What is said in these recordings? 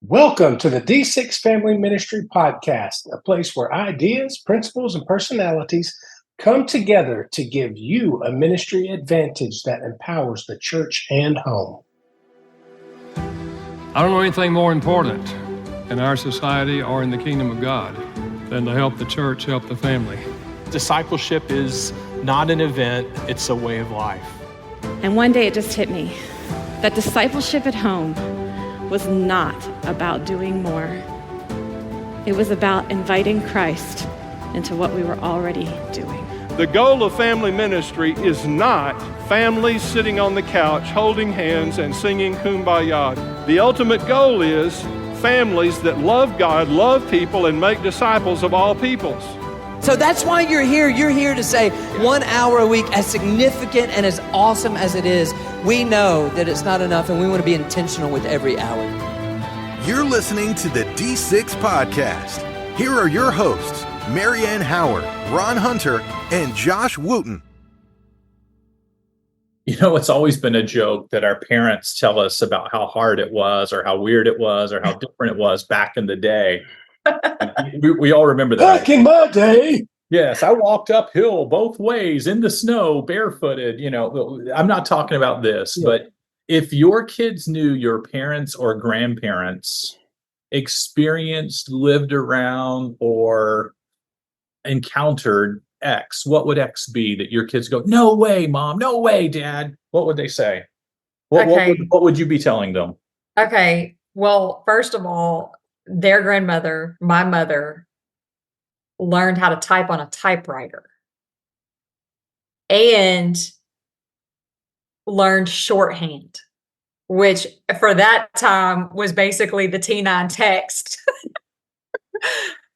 Welcome to the D6 Family Ministry Podcast, a place where ideas, principles, and personalities come together to give you a ministry advantage that empowers the church and home. I don't know anything more important in our society or in the kingdom of God than to help the church, help the family. Discipleship is not an event, it's a way of life. And one day it just hit me that discipleship at home was not about doing more. It was about inviting Christ into what we were already doing. The goal of family ministry is not families sitting on the couch holding hands and singing Kumbaya. The ultimate goal is families that love God, love people, and make disciples of all peoples. So that's why you're here. You're here to say 1 hour a week, as significant and as awesome as it is, we know that it's not enough and we want to be intentional with every hour. You're listening to the D6 Podcast. Here are your hosts, Marianne Howard, Ron Hunter, and Josh Wooten. You know, it's always been a joke that our parents tell us about how hard it was or how weird it was or how different it was back in the day. We all remember that. Back in my day. Yes, I walked uphill both ways in the snow, barefooted. You know, I'm not talking about this, but if your kids knew your parents or grandparents experienced, lived around, or encountered X, what would X be that your kids go, no way, Mom, no way, Dad? What would they say? What would you be telling them? Okay, well, first of all, their grandmother, my mother, learned how to type on a typewriter and learned shorthand, which for that time was basically the T9 text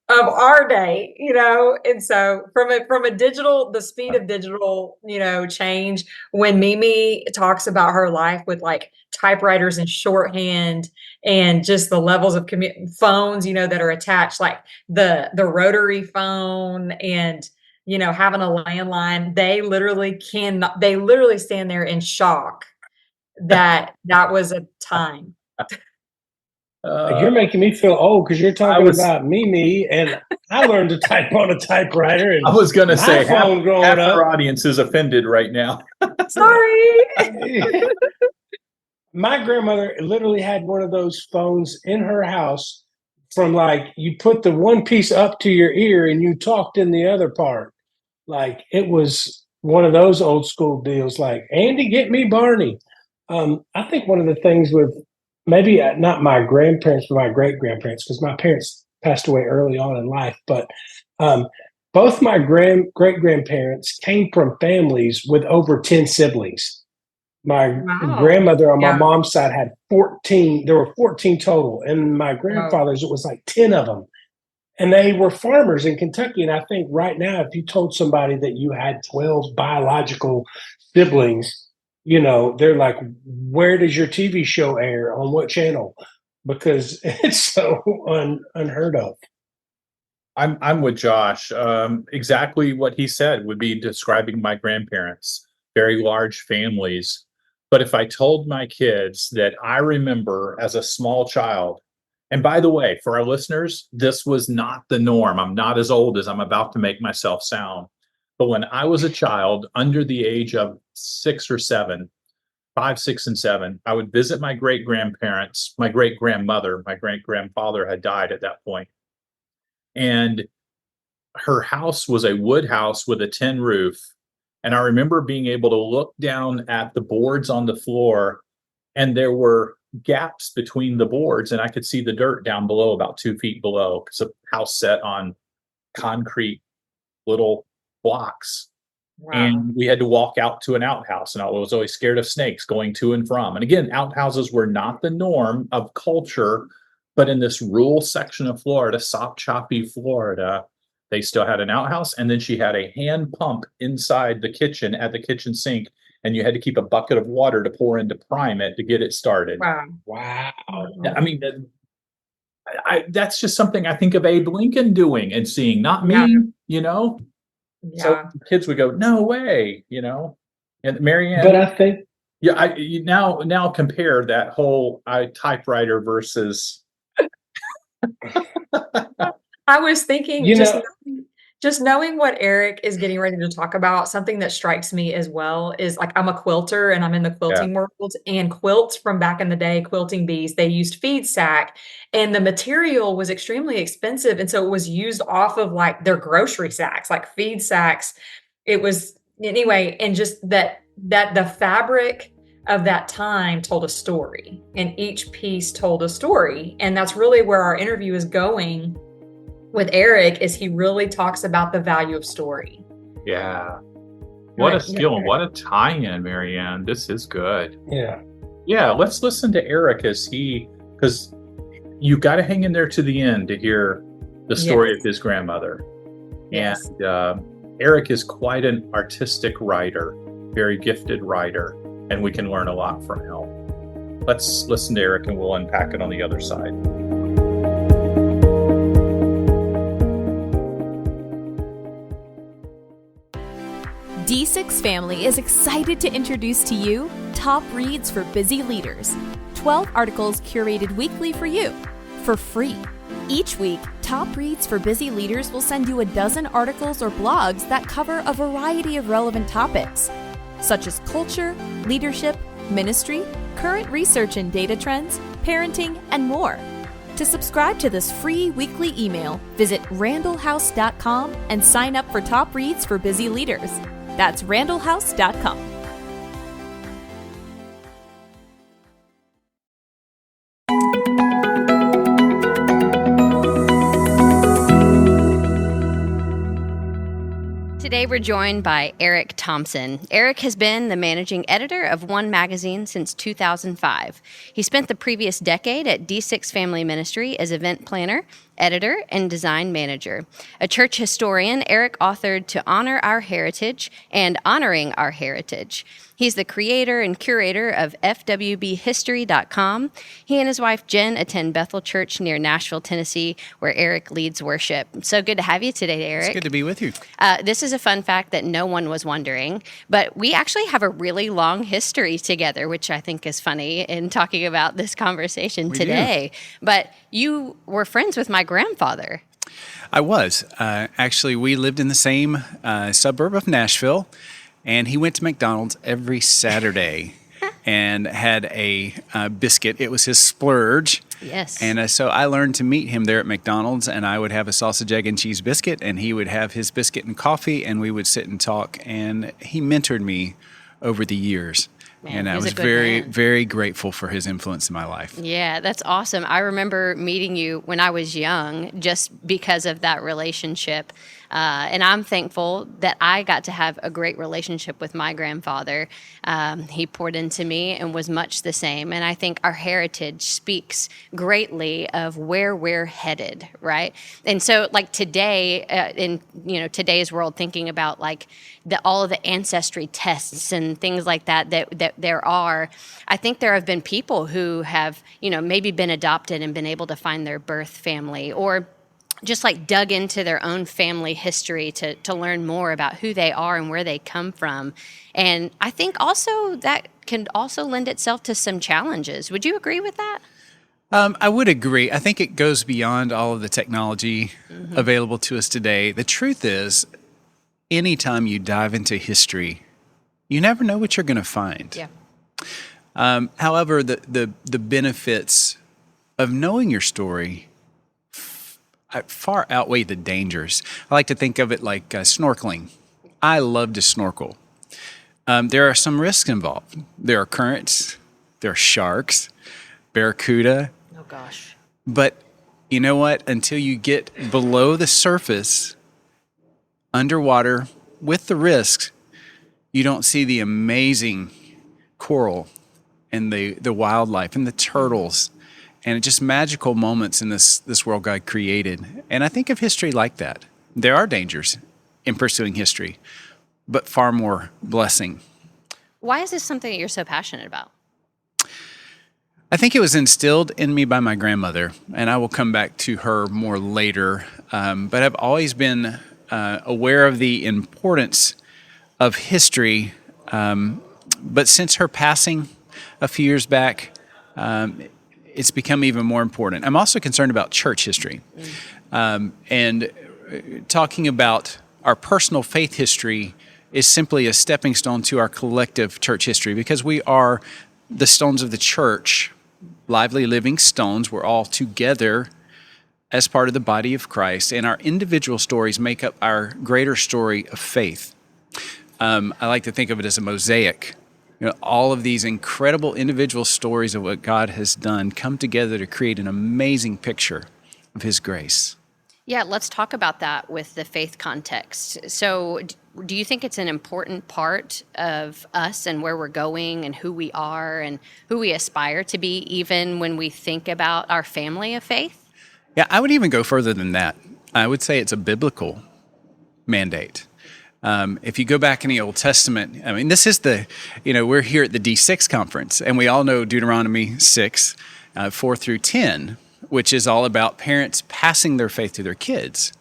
of our day, you know. And so from a digital, the speed of digital, you know, change, when Mimi talks about her life with like typewriters and shorthand and just the levels of phones, you know, that are attached, like the rotary phone and, you know, having a landline, they literally stand there in shock that was a time. You're making me feel old because you're talking about Mimi, and I learned to type on a typewriter. And I was going to say, half up. our audience is offended right now. Sorry. My grandmother literally had one of those phones in her house from like, you put the one piece up to your ear and you talked in the other part. Like it was one of those old school deals like, Andy, get me Barney. I think one of the things with maybe not my grandparents, but my great-grandparents, because my parents passed away early on in life, but both my great-grandparents came from families with over 10 siblings. My grandmother on my mom's side had 14. There were 14 total. And my grandfather's, it was like 10 of them. And they were farmers in Kentucky. And I think right now, if you told somebody that you had 12 biological siblings, you know, they're like, where does your TV show air? On what channel? Because it's so unheard of. I'm with Josh. Exactly what he said would be describing my grandparents. Very large families. But if I told my kids that I remember as a small child, and by the way, for our listeners, this was not the norm. I'm not as old as I'm about to make myself sound. But when I was a child under the age of 6 or 7, 5, 6, and 7, I would visit my great-grandparents, my great-grandmother. My great-grandfather had died at that point. And her house was a wood house with a tin roof. And I remember being able to look down at the boards on the floor, and there were gaps between the boards, and I could see the dirt down below, about 2 feet below, because the house set on concrete little blocks. Wow. And we had to walk out to an outhouse, and I was always scared of snakes going to and from. And again, outhouses were not the norm of culture, but in this rural section of Florida, Sop-Choppy, Florida, they still had an outhouse. And then she had a hand pump inside the kitchen at the kitchen sink, and you had to keep a bucket of water to pour in to prime it to get it started. Wow. I mean, that's just something I think of Abe Lincoln doing and seeing, not me, you know? Yeah. So kids would go, no way, you know? And Marianne. But I think. Yeah, you now compare that whole typewriter versus I was thinking You know, just knowing what Eric is getting ready to talk about, something that strikes me as well is like I'm a quilter and I'm in the Yeah. quilting world, and quilts from back in the day, quilting bees, they used feed sack, and the material was extremely expensive. And so it was used off of like their grocery sacks, like feed sacks. It was anyway, and just that the fabric of that time told a story, and each piece told a story. And that's really where our interview is going with Eric, is he really talks about the value of story. Yeah. What a Right. skill and what a tie-in, Marianne. This is good. yeah. Yeah, let's listen to Eric because you got to hang in there to the end to hear the story Yes. of his grandmother. Yes. And Eric is quite an artistic writer, very gifted writer, and we can learn a lot from him. Let's listen to Eric and we'll unpack it on the other side. D6 Family is excited to introduce to you Top Reads for Busy Leaders. 12 articles curated weekly for you, for free. Each week, Top Reads for Busy Leaders will send you a dozen articles or blogs that cover a variety of relevant topics, such as culture, leadership, ministry, current research and data trends, parenting, and more. To subscribe to this free weekly email, visit randallhouse.com and sign up for Top Reads for Busy Leaders. That's randallhouse.com. Today we're joined by Eric Thomsen. Eric has been the managing editor of One Magazine since 2005. He spent the previous decade at D6 Family Ministry as event planner, editor, and design manager. A church historian, Eric authored To Honor Our Heritage and Honoring Our Heritage. He's the creator and curator of FWBhistory.com. He and his wife Jen attend Bethel Church near Nashville, Tennessee, where Eric leads worship. So good to have you today, Eric. It's good to be with you. This is a fun fact that no one was wondering, but we actually have a really long history together, which I think is funny in talking about this conversation today. But you were friends with my grandfather. I was. Actually, we lived in the same suburb of Nashville, and he went to McDonald's every Saturday and had a biscuit. It was his splurge. Yes. And so I learned to meet him there at McDonald's, and I would have a sausage, egg, and cheese biscuit, and he would have his biscuit and coffee, and we would sit and talk. And he mentored me over the years. Man, and I was very, very grateful for his influence in my life. Yeah, that's awesome. I remember meeting you when I was young just because of that relationship. And I'm thankful that I got to have a great relationship with my grandfather. He poured into me and was much the same. And I think our heritage speaks greatly of where we're headed, right? And so, like today, in today's world, thinking about like all of the ancestry tests and things like that there are, I think there have been people who have maybe been adopted and been able to find their birth family, or just like dug into their own family history to learn more about who they are and where they come from. And I think also that can also lend itself to some challenges. Would you agree with that? I would agree. I think it goes beyond all of the technology available to us today. The truth is, anytime you dive into history, you never know what you're going to find. Yeah. However, the benefits of knowing your story far outweigh the dangers. I like to think of it like snorkeling. I love to snorkel. There are some risks involved. There are currents, there are sharks, barracuda. Oh, gosh. But you know what? Until you get below the surface, underwater, with the risks, you don't see the amazing coral and the wildlife and the turtles. And just magical moments in this world God created. And I think of history like that. There are dangers in pursuing history, but far more blessing. Why is this something that you're so passionate about? I think it was instilled in me by my grandmother, and I will come back to her more later. But I've always been aware of the importance of history. But since her passing a few years back, it's become even more important. I'm also concerned about church history, and talking about our personal faith history is simply a stepping stone to our collective church history, because we are the stones of the church, lively, living stones. We're all together as part of the body of Christ, and our individual stories make up our greater story of faith. I like to think of it as a mosaic. All of these incredible individual stories of what God has done come together to create an amazing picture of His grace. Yeah, let's talk about that with the faith context. So, do you think it's an important part of us and where we're going and who we are and who we aspire to be, even when we think about our family of faith? Yeah, I would even go further than that. I would say it's a biblical mandate. If you go back in the Old Testament, I mean, this is we're here at the D6 conference, and we all know Deuteronomy 6, 4 through 10, which is all about parents passing their faith to their kids.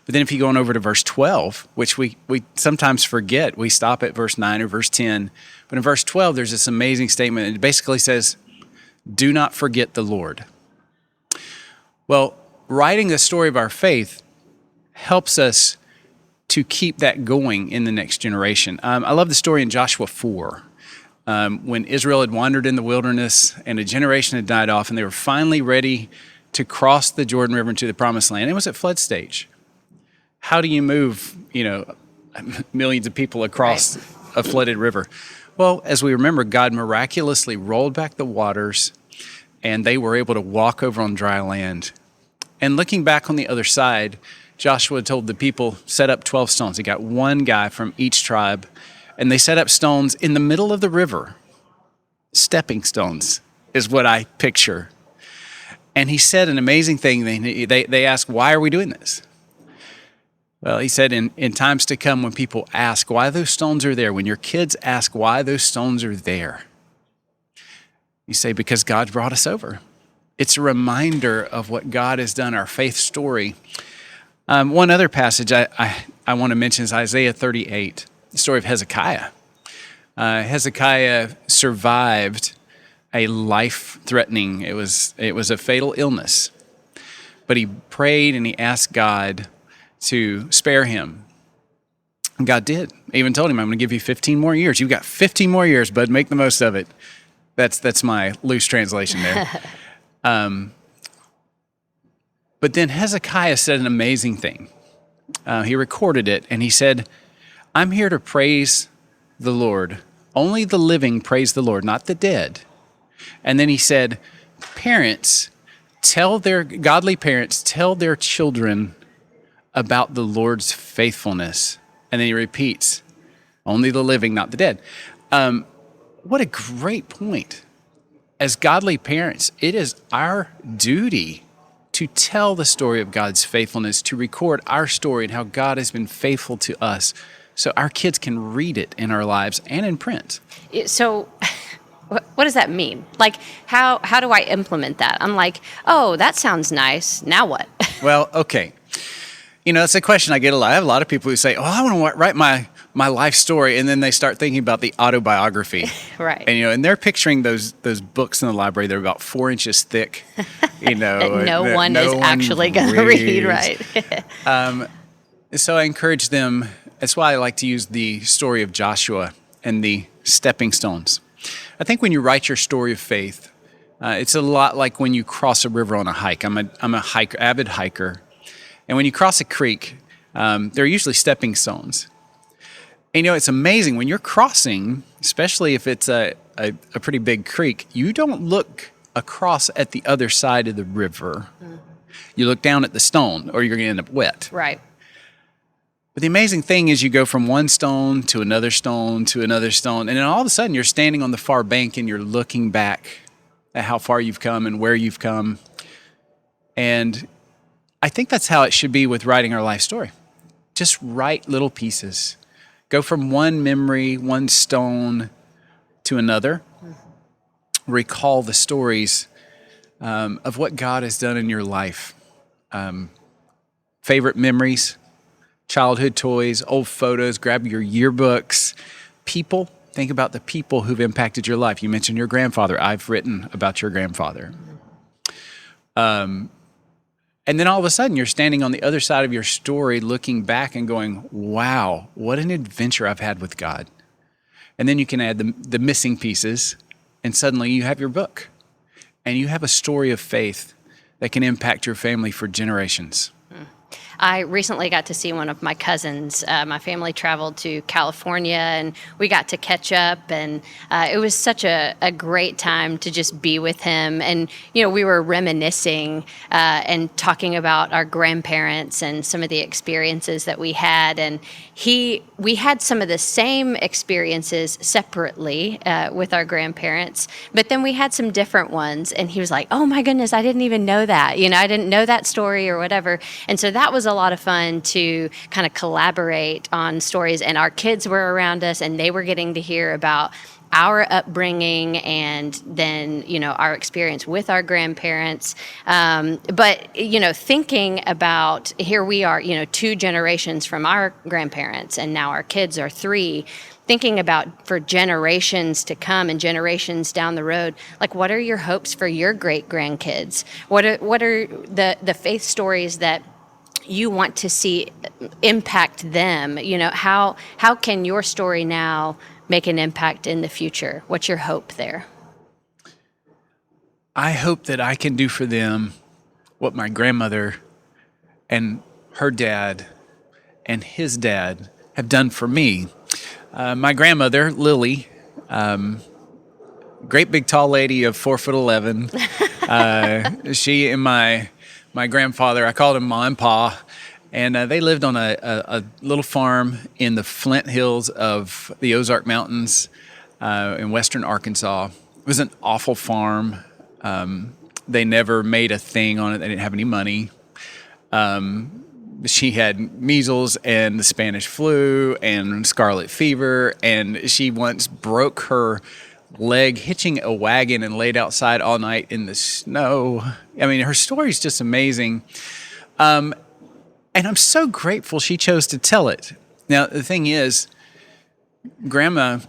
But then if you go on over to verse 12, which we sometimes forget, we stop at verse 9 or verse 10. But in verse 12, there's this amazing statement. It basically says, do not forget the Lord. Well, writing the story of our faith helps us to keep that going in the next generation. I love the story in Joshua 4, when Israel had wandered in the wilderness and a generation had died off, and they were finally ready to cross the Jordan River into the Promised Land. It was at flood stage. How do you move, millions of people across a flooded river? Well, as we remember, God miraculously rolled back the waters, and they were able to walk over on dry land. And looking back on the other side, Joshua told the people, set up 12 stones. He got one guy from each tribe, and they set up stones in the middle of the river. Stepping stones is what I picture. And he said an amazing thing. They asked, why are we doing this? Well, he said, in times to come, when people ask why those stones are there, when your kids ask why those stones are there, you say, because God brought us over. It's a reminder of what God has done, our faith story. One other passage I want to mention is Isaiah 38, the story of Hezekiah. Hezekiah survived a life-threatening, it was a fatal illness. But he prayed and he asked God to spare him. And God did. He even told him, I'm going to give you 15 more years. You've got 15 more years, bud. Make the most of it. That's my loose translation there. But then Hezekiah said an amazing thing. He recorded it, and he said, I'm here to praise the Lord. Only the living praise the Lord, not the dead. And then he said, godly parents tell their children about the Lord's faithfulness. And then he repeats, only the living, not the dead. What a great point. As godly parents, it is our duty to tell the story of God's faithfulness, to record our story and how God has been faithful to us, so our kids can read it in our lives and in print. So what does that mean? Like, how do I implement that? I'm like, oh, that sounds nice. Now what? Well, okay. It's a question I get a lot. I have a lot of people who say, oh, I want to write my life story, and then they start thinking about the autobiography. Right. And they're picturing those books in the library. They're about 4 inches thick. That no one is actually going to read, right? So I encourage them. That's why I like to use the story of Joshua and the stepping stones. I think when you write your story of faith, it's a lot like when you cross a river on a hike. I'm a hiker, avid hiker. And when you cross a creek, there are usually stepping stones. And it's amazing when you're crossing, especially if it's a pretty big creek, you don't look across at the other side of the river. Mm-hmm. You look down at the stone, or you're going to end up wet. Right. But the amazing thing is you go from one stone to another stone to another stone, and then all of a sudden you're standing on the far bank and you're looking back at how far you've come and where you've come. And I think that's how it should be with writing our life story. Just write little pieces. Go from one memory, one stone to another. Recall the stories of what God has done in your life. Favorite memories, childhood toys, old photos, grab your yearbooks. People, think about the people who've impacted your life. You mentioned your grandfather. I've written about your grandfather. And then all of a sudden you're standing on the other side of your story looking back and going, wow, what an adventure I've had with God. And then you can add the missing pieces, and suddenly you have your book. And you have a story of faith that can impact your family for generations. I recently got to see one of my cousins. My family traveled to California, and we got to catch up, and it was such a great time to just be with him. And, we were reminiscing and talking about our grandparents and some of the experiences that we had. And we had some of the same experiences separately with our grandparents, but then we had some different ones. And he was like, oh my goodness, I didn't even know that. I didn't know that story or whatever. And so that was a lot of fun to kind of collaborate on stories. And our kids were around us, and they were getting to hear about our upbringing and then, our experience with our grandparents. But, thinking about here we are, 2 generations from our grandparents, and now our kids are 3, thinking about for generations to come and generations down the road, like what are your hopes for your great grandkids? What are the faith stories that you want to see impact them? How can your story now make an impact in the future? What's your hope there? I hope that I can do for them what my grandmother and her dad and his dad have done for me. My grandmother, Lily, great big tall lady of 4'11". She and my grandfather, I called him Ma and Pa, and they lived on a little farm in the Flint Hills of the Ozark Mountains in western Arkansas. It was an awful farm. They never made a thing on it. They didn't have any money. She had measles and the Spanish flu and scarlet fever, and she once broke her leg hitching a wagon and laid outside all night in the snow. I mean, her story's just amazing. And I'm so grateful she chose to tell it. Now, the thing is, Grandma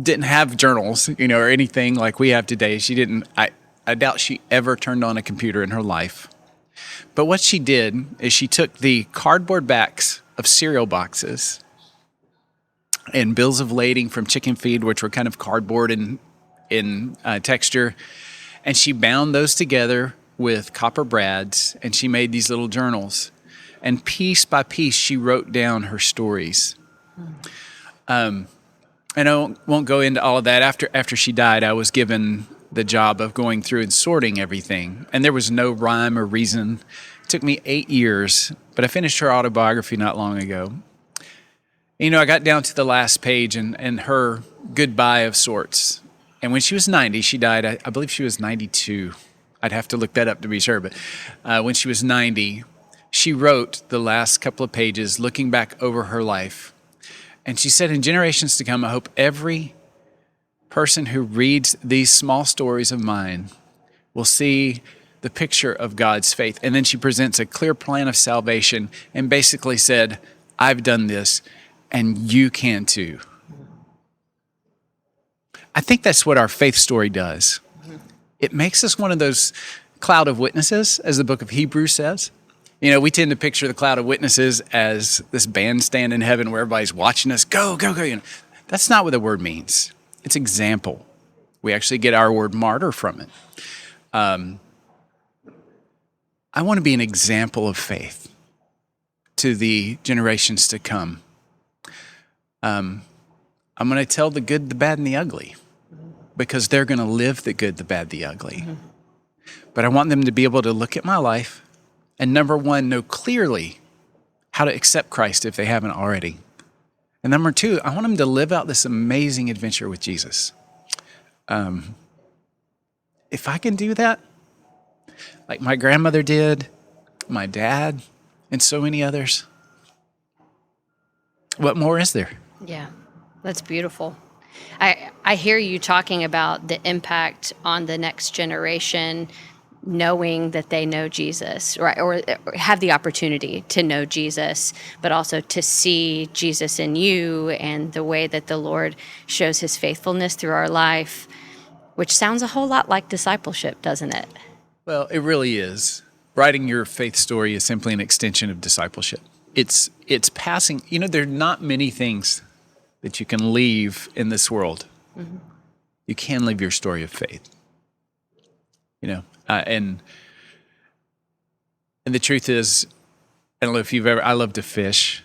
didn't have journals, or anything like we have today. She didn't, I doubt she ever turned on a computer in her life. But what she did is she took the cardboard backs of cereal boxes and bills of lading from chicken feed, which were kind of cardboard in texture, and she bound those together with copper brads, and she made these little journals. And piece by piece, she wrote down her stories. And I won't go into all of that. After she died, I was given the job of going through and sorting everything. And there was no rhyme or reason. It took me 8 years, but I finished her autobiography not long ago. I got down to the last page and her goodbye of sorts. And when she was 90, she died, I believe she was 92. I'd have to look that up to be sure. But when she was 90, she wrote the last couple of pages looking back over her life. And she said, in generations to come, I hope every person who reads these small stories of mine will see the picture of God's faith. And then she presents a clear plan of salvation and basically said, I've done this, and you can too. I think that's what our faith story does. It makes us one of those cloud of witnesses, as the book of Hebrews says. We tend to picture the cloud of witnesses as this bandstand in heaven where everybody's watching us, go, go, go. That's not what the word means. It's example. We actually get our word martyr from it. I want to be an example of faith to the generations to come. I'm going to tell the good, the bad, and the ugly, because they're going to live the good, the bad, the ugly. Mm-hmm. But I want them to be able to look at my life and, number one, know clearly how to accept Christ if they haven't already. And number two, I want them to live out this amazing adventure with Jesus. If I can do that, like my grandmother did, my dad, and so many others, what more is there? Yeah, that's beautiful. I hear you talking about the impact on the next generation, knowing that they know Jesus, right, or have the opportunity to know Jesus, but also to see Jesus in you and the way that the Lord shows his faithfulness through our life, which sounds a whole lot like discipleship, doesn't it? Well, it really is. Writing your faith story is simply an extension of discipleship. It's passing, there are not many things that you can leave in this world. Mm-hmm. You can leave your story of faith. And the truth is, I don't know if you've ever, I love to fish,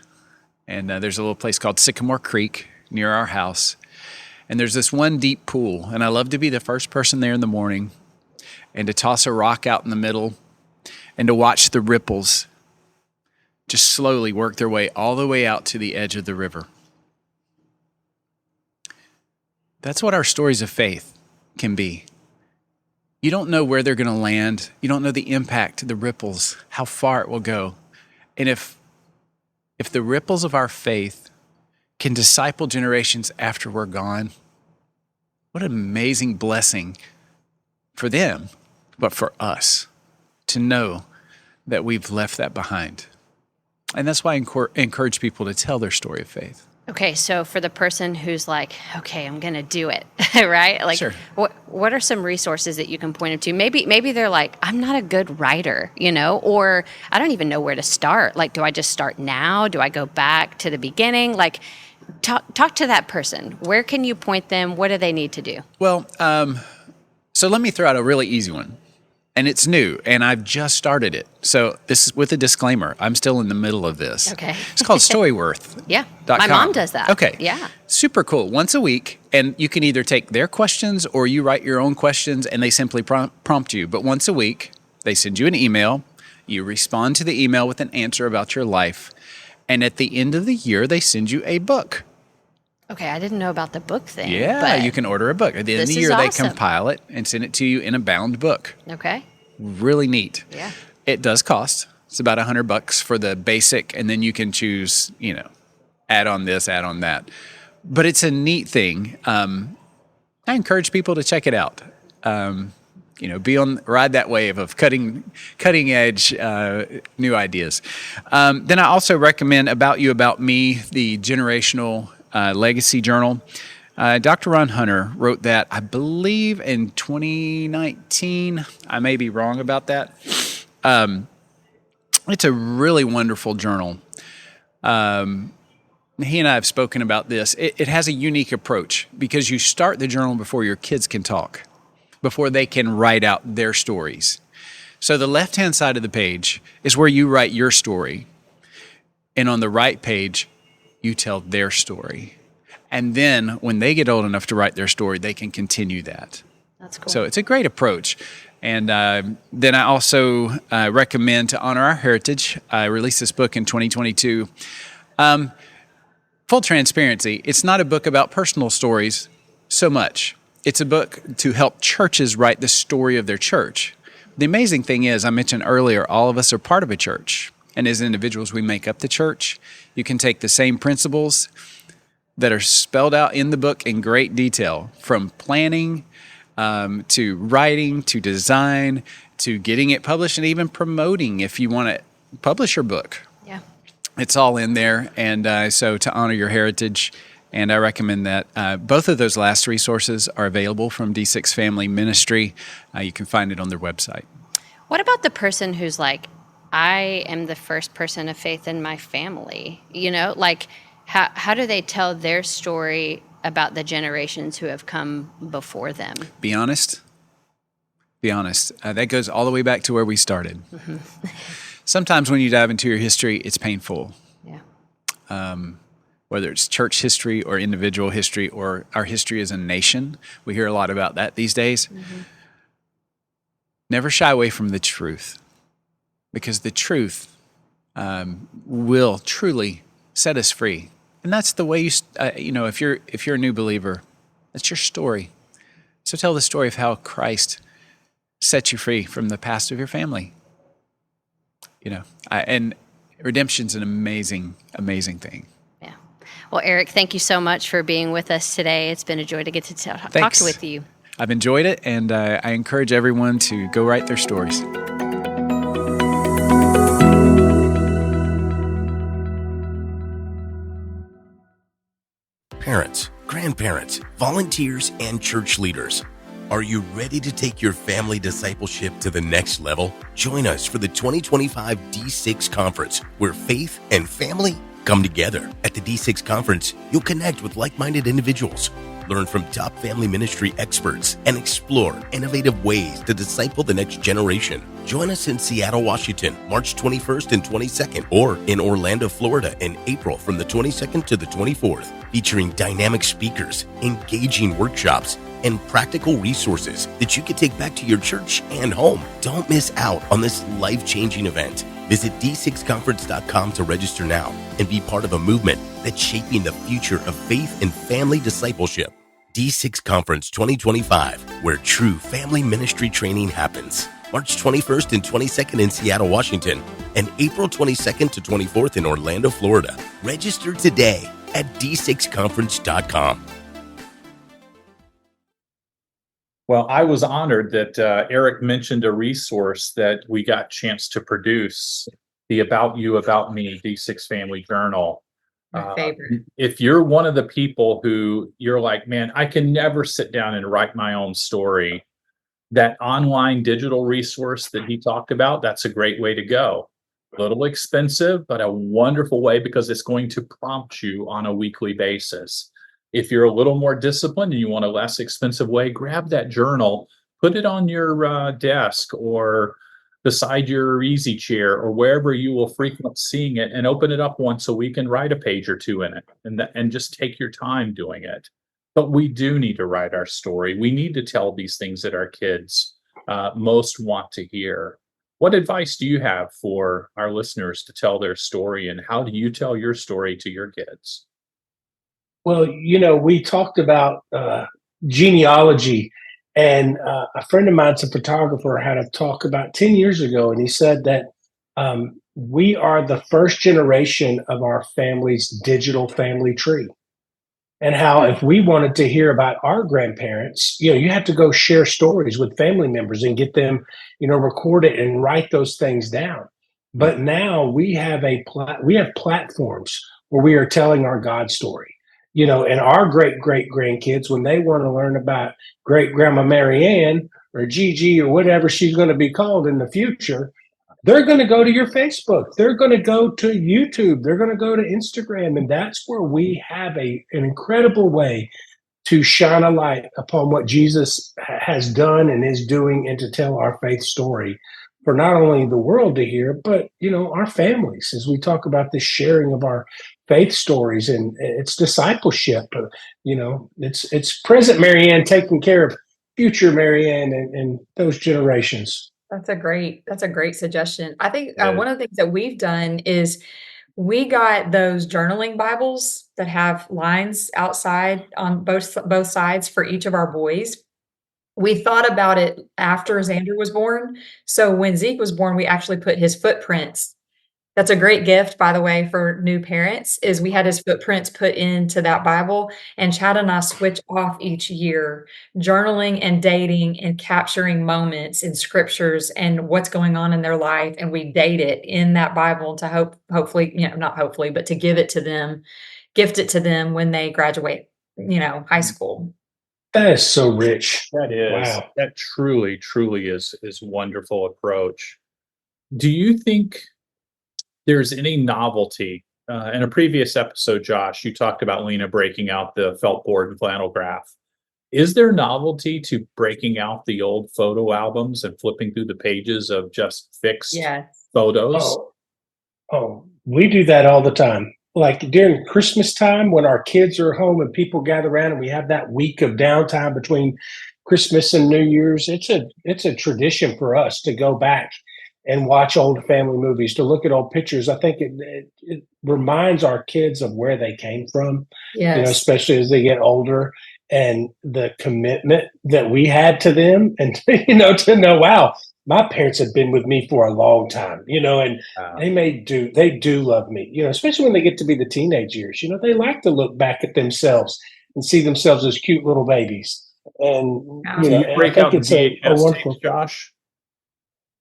and there's a little place called Sycamore Creek near our house. And there's this one deep pool, and I love to be the first person there in the morning and to toss a rock out in the middle and to watch the ripples just slowly work their way all the way out to the edge of the river. That's what our stories of faith can be. You don't know where they're going to land. You don't know the impact, the ripples, how far it will go. And if the ripples of our faith can disciple generations after we're gone, what an amazing blessing for them, but for us to know that we've left that behind. And that's why I encourage people to tell their story of faith. Okay, so for the person who's like, okay, I'm going to do it, right? Like, sure. What are some resources that you can point them to? Maybe they're like, I'm not a good writer, or I don't even know where to start. Like, do I just start now? Do I go back to the beginning? Like, talk to that person. Where can you point them? What do they need to do? Well, so let me throw out a really easy one. And it's new, and I've just started it. So this is with a disclaimer. I'm still in the middle of this. Okay. It's called Storyworth. Yeah. My mom does that. Okay. Yeah. Super cool. Once a week, and you can either take their questions or you write your own questions, and they simply prompt you. But once a week, they send you an email. You respond to the email with an answer about your life. And at the end of the year, they send you a book. Okay, I didn't know about the book thing. Yeah, you can order a book. At the end of the year, awesome. They compile it and send it to you in a bound book. Okay. Really neat. Yeah. It does cost. It's about $100 for the basic, and then you can choose, add on this, add on that. But it's a neat thing. I encourage people to check it out. Ride that wave of cutting edge new ideas. Then I also recommend About You, About Me, the generational legacy journal. Dr. Ron Hunter wrote that, I believe, in 2019. I may be wrong about that. It's a really wonderful journal. He and I have spoken about this. It has a unique approach because you start the journal before your kids can talk, before they can write out their stories. So the left-hand side of the page is where you write your story. And on the right page, you tell their story. And then when they get old enough to write their story, they can continue that. That's cool. So it's a great approach. And then I also recommend To Honor Our Heritage. I released this book in 2022. Full transparency, it's not a book about personal stories so much. It's a book to help churches write the story of their church. The amazing thing is, I mentioned earlier, all of us are part of a church. And as individuals, we make up the church. You can take the same principles that are spelled out in the book in great detail, from planning to writing to design to getting it published and even promoting if you want to publish your book. Yeah. It's all in there. And so To Honor Your Heritage, and I recommend that. Both of those last resources are available from D6 Family Ministry. You can find it on their website. What about the person who's like, I am the first person of faith in my family? How do they tell their story about the generations who have come before them? Be honest. That goes all the way back to where we started. Mm-hmm. Sometimes when you dive into your history, it's painful. Yeah. Whether it's church history or individual history or our history as a nation, we hear a lot about that these days. Mm-hmm. Never shy away from the truth, because the truth will truly set us free. And that's the way if you're a new believer, that's your story. So tell the story of how Christ set you free from the past of your family. And redemption's an amazing, amazing thing. Yeah. Well, Eric, thank you so much for being with us today. It's been a joy to get to talk with you. I've enjoyed it, and I encourage everyone to go write their stories. Parents, grandparents, volunteers, and church leaders. Are you ready to take your family discipleship to the next level? Join us for the 2025 D6 Conference, where faith and family come together. At the D6 Conference, you'll connect with like-minded individuals, learn from top family ministry experts, and explore innovative ways to disciple the next generation. Join us in Seattle, Washington, March 21st and 22nd, or in Orlando, Florida in April from the 22nd to the 24th, featuring dynamic speakers, engaging workshops, and practical resources that you can take back to your church and home. Don't miss out on this life-changing event. Visit d6conference.com to register now and be part of a movement that's shaping the future of faith and family discipleship. D6 Conference 2025, where true family ministry training happens. March 21st and 22nd in Seattle, Washington, and April 22nd to 24th in Orlando, Florida. Register today at d6conference.com. Well, I was honored that Eric mentioned a resource that we got a chance to produce, the About You, About Me D6 Family Journal. My favorite. If you're one of the people who you're like, man, I can never sit down and write my own story, that online digital resource that he talked about, that's a great way to go. A little expensive, but a wonderful way because it's going to prompt you on a weekly basis. If you're a little more disciplined and you want a less expensive way, grab that journal, put it on your desk or beside your easy chair or wherever you will frequent seeing it, and open it up once a week and write a page or two in it, and just take your time doing it. But we do need to write our story. We need to tell these things that our kids most want to hear. What advice do you have for our listeners to tell their story, and how do you tell your story to your kids? Well, we talked about genealogy, and a friend of mine's a photographer, had a talk about 10 years ago, and he said that we are the first generation of our family's digital family tree. And how if we wanted to hear about our grandparents, you have to go share stories with family members and get them, record it and write those things down. But now we have we have platforms where we are telling our God story. And our great grandkids, when they want to learn about great grandma Mary Ann or Gigi or whatever she's going to be called in the future, they're going to go to your Facebook. They're going to go to YouTube. They're going to go to Instagram. And that's where we have an incredible way to shine a light upon what Jesus has done and is doing, and to tell our faith story for not only the world to hear, but, our families, as we talk about this sharing of our faith stories. And it's discipleship. It's present Mary Ann taking care of future Mary Ann and those generations. That's a great suggestion. I think one of the things that we've done is we got those journaling Bibles that have lines outside on both sides for each of our boys. We thought about it after Xander was born. So when Zeke was born, we actually put his footprints. That's a great gift, by the way, for new parents, is we had his footprints put into that Bible, and Chad and I switch off each year, journaling and dating and capturing moments in scriptures and what's going on in their life. And we date it in that Bible to hopefully, not hopefully, but to give it to them, gift it to them when they graduate, high school. That is so rich. That is. Wow. That truly, truly is a wonderful approach. Do you think there's any novelty? In a previous episode, Josh, you talked about Lena breaking out the felt board and flannel graph. Is there novelty to breaking out the old photo albums and flipping through the pages of just fixed photos? Oh, we do that all the time. Like during Christmas time, when our kids are home and people gather around and we have that week of downtime between Christmas and New Year's, it's a tradition for us to go back and watch old family movies, to look at old pictures. I think it reminds our kids of where they came from, especially as they get older, and the commitment that we had to them, and to know, wow, my parents have been with me for a long time, and they do love me, especially when they get to be the teenage years. They like to look back at themselves and see themselves as cute little babies. And you break out the VHS tapes, Josh?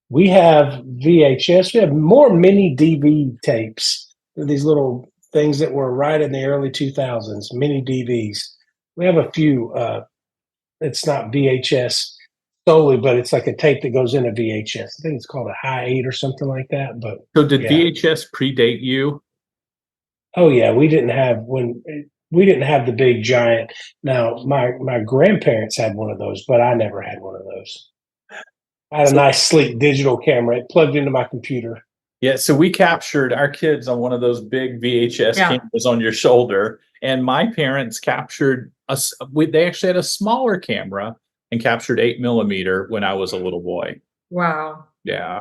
We have VHS. We have more mini DV tapes. These little things that were right in the early 2000s, mini DVs. We have a few it's not VHS solely, but it's like a tape that goes in a VHS. I think it's called a Hi8 or something like that. But So did yeah. VHS predate you? Oh yeah, we didn't have the big giant. Now my grandparents had one of those, but I never had one of those. I had a nice sleek digital camera. It plugged into my computer. Yeah, so we captured our kids on one of those big VHS cameras on your shoulder, and my parents captured us. They actually had a smaller camera and captured 8mm when I was a little boy. Wow. Yeah.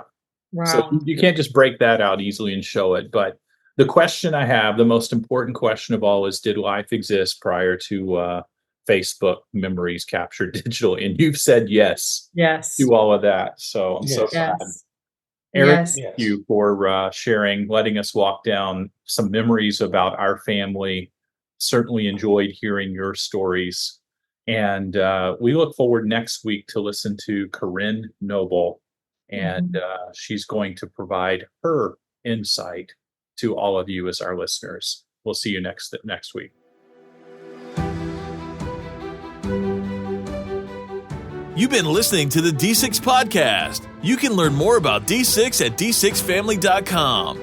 Wow. So you can't just break that out easily and show it. But the question I have, the most important question of all, is: did life exist prior to Facebook memories captured digitally? And you've said yes. Yes. To all of that. So I'm so glad. Eric, thank you for sharing, letting us walk down some memories about our family. Certainly enjoyed hearing your stories. And we look forward next week to listen to Corinne Noble. And she's going to provide her insight to all of you as our listeners. We'll see you next week. You've been listening to the D6 Podcast. You can learn more about D6 at d6family.com.